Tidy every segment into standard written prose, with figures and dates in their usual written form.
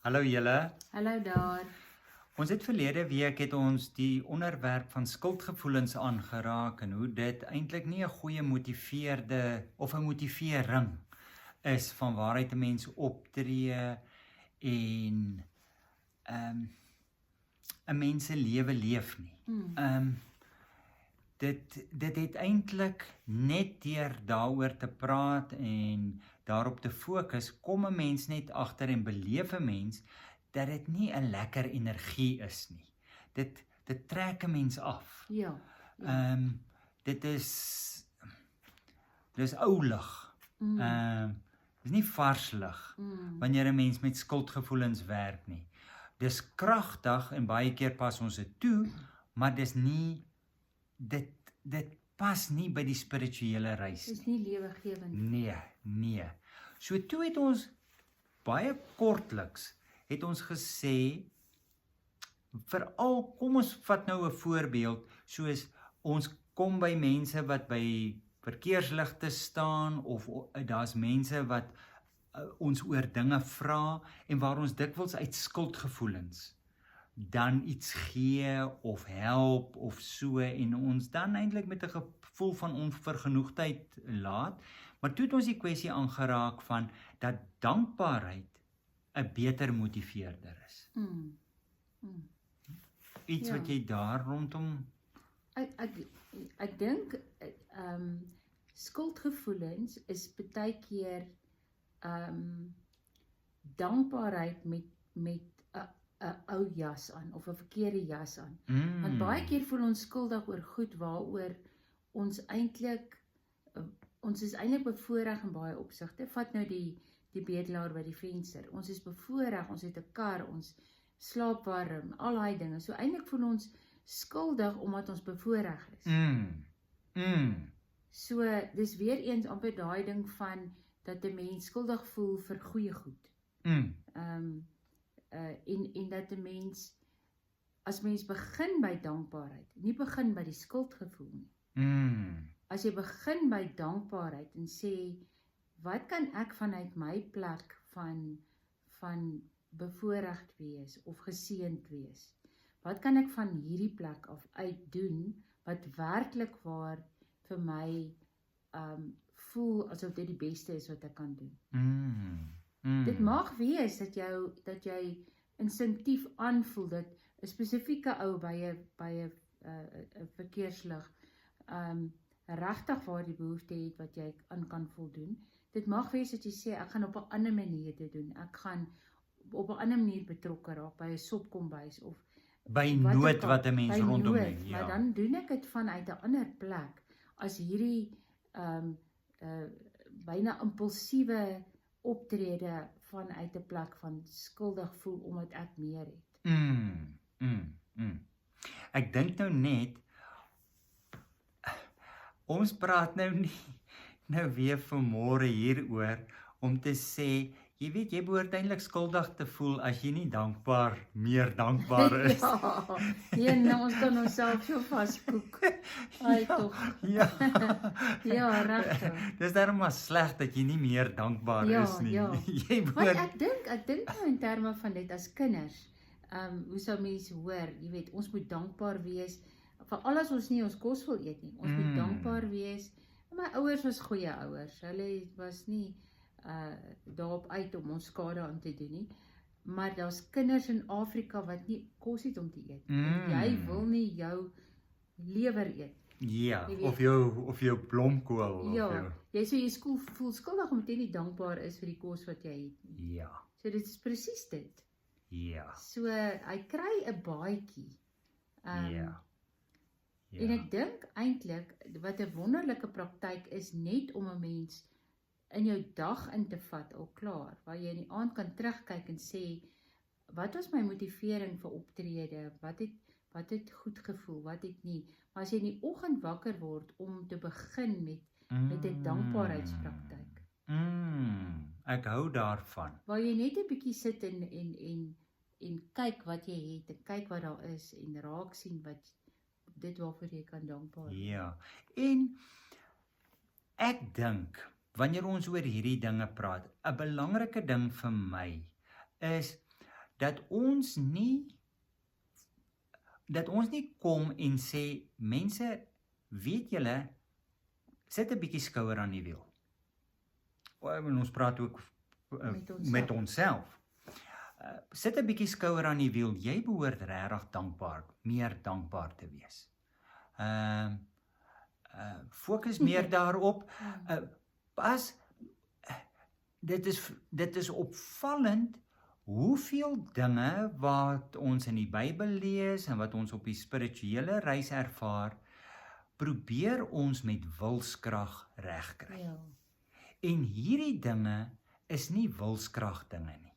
Hallo julle. Hallo daar. Ons het verlede week het ons die onderwerp van skuldgevoelens aangeraak en hoe dit eintlik nie 'n goeie motiveerde of 'n motivering is van waaruit 'n mens optree en 'n mens se lewe leef nie. Dit het eintlik net deur daaroor te praat en daarop te fokus, kom 'n mens net agter en beleef 'n mens dat dit nie 'n lekker energie is nie. Dit trek 'n mens af. Ja. Dit is ou lig. Dis nie vars lig wanneer 'n mens met skuldgevoelens werk nie. Dis kragtig en baie keer pas ons dit toe, maar dis nie dit pas nie by die spirituele reis nie. Dis nie lewegewend. Nee. So toe het ons baie kortliks het ons gesê, veral kom ons vat nou 'n voorbeeld, soos ons kom by mense wat by verkeersligte staan of daar's mense wat ons oor dinge vra en waar ons dikwels uit skuldgevoelens dan iets gee of help of so en ons dan eintlik met 'n gevoel van onvergenoegdheid laat, maar toe het ons die kwessie aangeraak van dat dankbaarheid 'n beter motiveerder is. Iets wat jy daar rondom Ek dink skuldgevoelens is baie keer dankbaarheid met 'n ou jas aan of 'n verkeerde jas aan. Want baie keer voel ons skuldig oor goed waaroor ons is eintlik bevoorreg in baie opsigte. Vat nou die bedelaar by die venster. Ons is bevoorreg, ons het 'n kar, ons slaap warm, al daai dinge. So eintlik voel ons skuldig omdat ons bevoorreg is. So dis weer eens amper daai ding van dat 'n mens skuldig voel vir goeie goed. En dat 'n mens, as mens begin by dankbaarheid, nie begin by die skuldgevoel nie. As jy begin by dankbaarheid en sê, wat kan ek vanuit my plek van bevoorregd wees of geseënd wees? Wat kan ek van hierdie plek af uit doen wat werklik waar vir my voel asof dit die beste is wat ek kan doen? Dit mag wees dat jy instinktief aanvoel dat 'n spesifieke ou by 'n verkeerslig regtig waar die behoefte het wat jy aan kan voldoen. Dit mag wees dat jy sê ek gaan op 'n ander manier dit doen. Ek gaan op 'n ander manier betrokke raak by 'n sopkombuis of by nood wat 'n mens rondom het. Ja. Maar dan doen ek dit vanuit 'n ander plek as hierdie byna impulsiewe optrede vanuit 'n plek van skuldig voel omdat ek meer het. Ek dink nou net, ons praat nou weer vanmôre hieroor om te sê, jy weet, jy behoort eintlik skuldig te voel as jy nie meer dankbaar is. Ja, ons kan onsself so vaskoek. Ai tog. Ja, regtig. Dis daarom maar sleg dat jy nie meer dankbaar is nie. Ja. Jy Want behoort ek dink nou in terme van dit as kinders. Hoe sou mense hoor, jy weet, ons moet dankbaar wees vir alles ons nie ons kos wil eet nie. Ons moet dankbaar wees. My ouers was goeie ouers. Hulle was nie daarop uit om ons skade aan te doen nie. Maar daar's kinders in Afrika wat nie kos het om te eet. En jy wil nie jou lewer eet. Ja, of jou blomkool. Ja, jy voel skuldig omdat jy nie dankbaar is vir die kos wat jy het nie. Ja. So dit is presies dit. Ja. So hy kry 'n baadjie. Ja. En ek dink eintlik wat 'n wonderlike praktyk is net om 'n mens in jou dag in te vat al klaar, waar jy in die aand kan terugkyk en sê, wat was my motivering vir optrede? Wat het goed gevoel, wat het nie? Maar as jy in die oggend wakker word om te begin met 'n dankbaarheidspraktyk. Ek hou daarvan. Waar jy net 'n bietjie sit en kyk wat jy het, en kyk wat daar is en raak sien wat dit waarvoor jy kan dankbaar wees. Ja. En ek dink wanneer ons oor hierdie dinge praat, 'n belangrike ding vir my is dat ons nie kom en sê, mense, weet julle, sit 'n bietjie skouer aan die wiel. En ons praat ook met onsself. Sit 'n bietjie skouer aan die wiel. Jy behoort regtig meer dankbaar te wees. Fokus meer daarop. Dit is opvallend hoeveel dinge wat ons in die Bybel lees en wat ons op die spirituele reis ervaar, probeer ons met wilskrag regkry. Ja. En hierdie dinge is nie wilskrag dinge nie.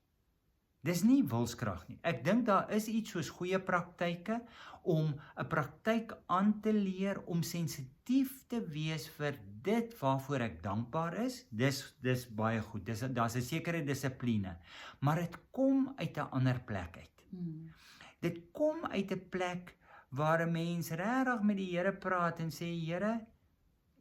Dis nie wilskrag nie. Ek dink daar is iets soos goeie praktyke om 'n praktyk aan te leer om sensitief te wees vir dit waarvoor ek dankbaar is. Dis baie goed. Daar's 'n sekere dissipline, maar dit kom uit 'n ander plek uit. Dit kom uit 'n plek waar 'n mens regtig met die Here praat en sê, Here,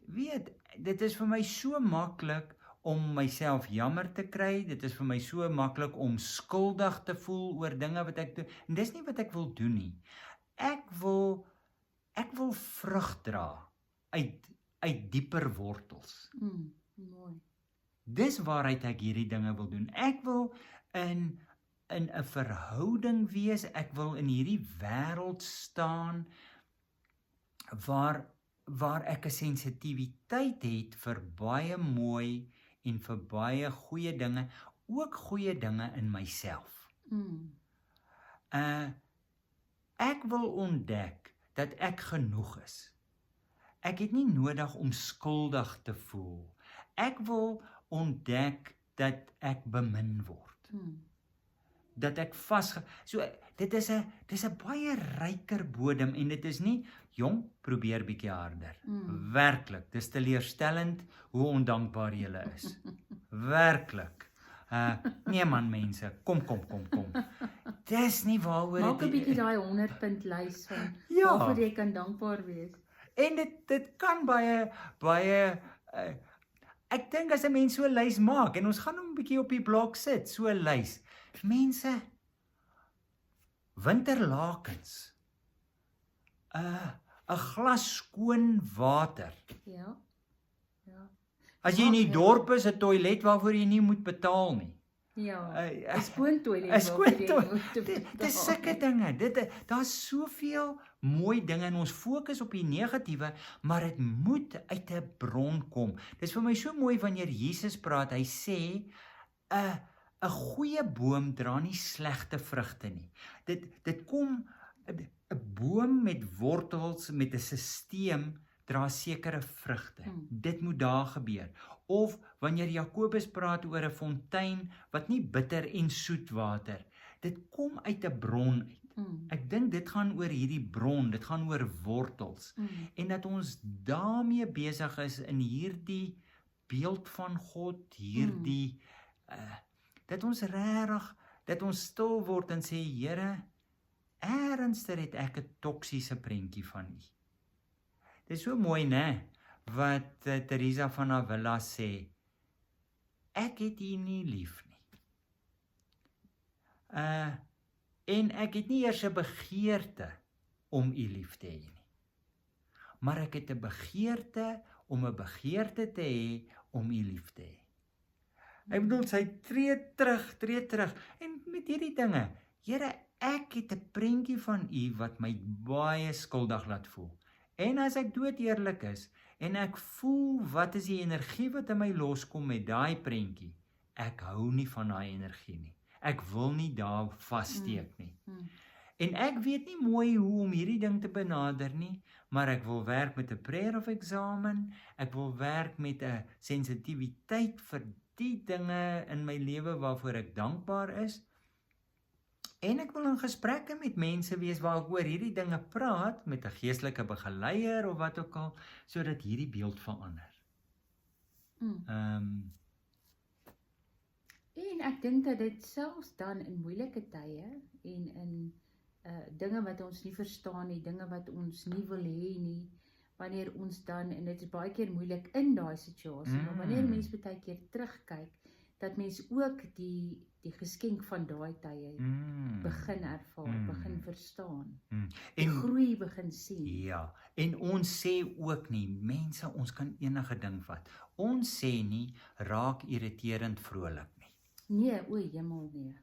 weet, dit is vir my so maklik om myself jammer te kry, dit is vir my so maklik om skuldig te voel oor dinge wat ek doen, en dis nie wat ek wil doen nie. Ek wil vrug dra uit dieper wortels. Mooi. Dis waaruit ek hierdie dinge wil doen. Ek wil in 'n verhouding wees, ek wil in hierdie wêreld staan waar ek 'n sensitiwiteit het vir baie mooi en vir baie goeie dinge, ook goeie dinge in myself. Ek wil ontdek dat ek genoeg is. Ek het nie nodig om skuldig te voel. Ek wil ontdek dat ek bemin word. Dat ek dit is 'n baie ryker bodem en dit is nie, jong, probeer bietjie harder. Werklik, dis teleurstellend hoe ondankbaar julle is. Werklik. Nee man mense, kom. Dis nie waaroor Maak 'n bietjie daai 100-punt lys van Ja. waarvoor jy kan dankbaar wees. En dit kan baie ek dink as 'n mens so 'n lys maak en ons gaan hom 'n bietjie op die blok sit, so 'n lys. Mense, winterlakens, 'n glas skoon water. Ja. As jy in die dorp is, 'n toilet waarvoor jy nie moet betaal nie. Ja, 'n skoon toilet. 'n skoon toilet. Dis sulke dinge. Daar's soveel mooi dinge en ons fokus op die negatiewe, maar dit moet uit 'n bron kom. Dis vir my so mooi wanneer Jesus praat, hy sê 'n goeie boom dra nie slegte vrugte nie. Dit kom 'n boom met wortels, met 'n stelsel dra sekere vrugte. Dit moet daar gebeur. Of wanneer Jakobus praat oor 'n fontein wat nie bitter en soet water, dit kom uit 'n bron uit. Ek dink dit gaan oor hierdie bron, dit gaan oor wortels. En dat ons daarmee besig is in hierdie beeld van God, hierdie dat ons regtig, dat ons stil word en sê, Here, ernstig het ek 'n toksiese prentjie van U. Dit is so mooi, né, wat Teresa van Avila sê, ek het U nie lief nie. En ek het nie eers 'n begeerte om U lief te hê nie. Maar ek het 'n begeerte om 'n begeerte te hê om U lief te hê. Ek bedoel, sy tree terug, en met hierdie dinge, Here, ek het 'n prentjie van U wat my baie skuldig laat voel. En as ek dood eerlik is, en ek voel wat is die energie wat in my loskom met daai prentjie, ek hou nie van daai energie nie. Ek wil nie daar vassteek nie. En ek weet nie mooi hoe om hierdie ding te benader nie, maar ek wil werk met 'n prayer of examen, ek wil werk met 'n sensitiwiteit vir die dinge in my lewe waarvoor ek dankbaar is, en ek wil in gesprekke met mense wees waar ek oor hierdie dinge praat, met 'n geestelike begeleier of wat ook al, sodat hierdie beeld verander. En ek dink dat dit selfs dan in moeilike tye en in dinge wat ons nie verstaan nie, dinge wat ons nie wil hê nie, wanneer ons dan, en dit is baie keer moeilik in daai situasie, maar wanneer mens baie keer terugkyk, dat mens ook die die geskenk van daai tye begin ervaar, begin verstaan. Die En groei begin sien. ja, en ons sê ook nie, mense, ons kan enige ding vat. Ons sê nie, raak irriterend vrolik nie. Nee, o hemel nee.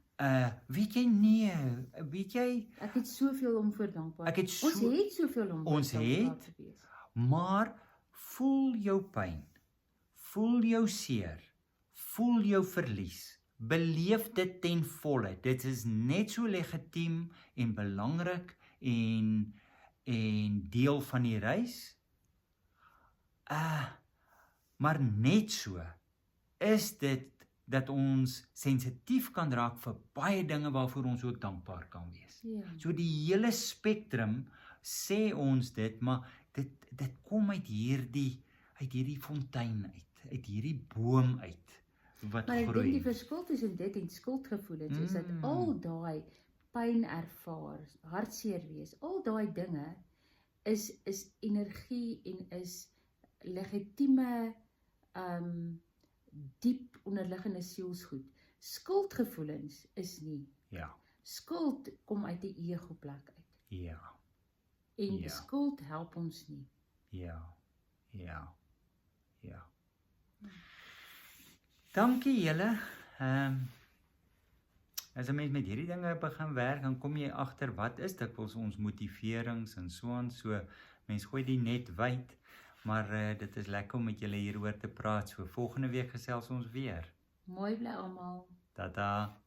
Weet jy nee, weet jy, Ek het soveel om voor dankbaar. Ek het Ons so- het soveel om Ons dankbaar het. te wees. maar voel jou pyn, voel jou seer, voel jou verlies, beleef dit ten volle. Dit is net so legitiem en belangrik en deel van die reis. Maar net so is dit dat ons sensitief kan raak vir baie dinge waarvoor ons ook dankbaar kan wees. Ja. So die hele spektrum sê ons dit, maar dit kom uit hierdie fontein uit hierdie boom uit wat Maar ek dink groei. die verskil tussen dit en skuldgevoelens is dat al daai pyn ervaar, hartseer wees, al daai dinge is energie en is legitieme diep onderliggende sielsgoed. Skuldgevoelens is nie. Ja, Skuld kom uit die ego plek uit. ja, En Ja. skuld help ons nie. ja. Dankie julle. As 'n mens met hierdie dinge begin werk, dan kom jy agter wat is dikwels ons motiverings en so aan. So mens gooi die net wyd, maar dit is lekker om met julle hieroor te praat. So volgende week gesels ons weer. Mooi bly almal. Tata.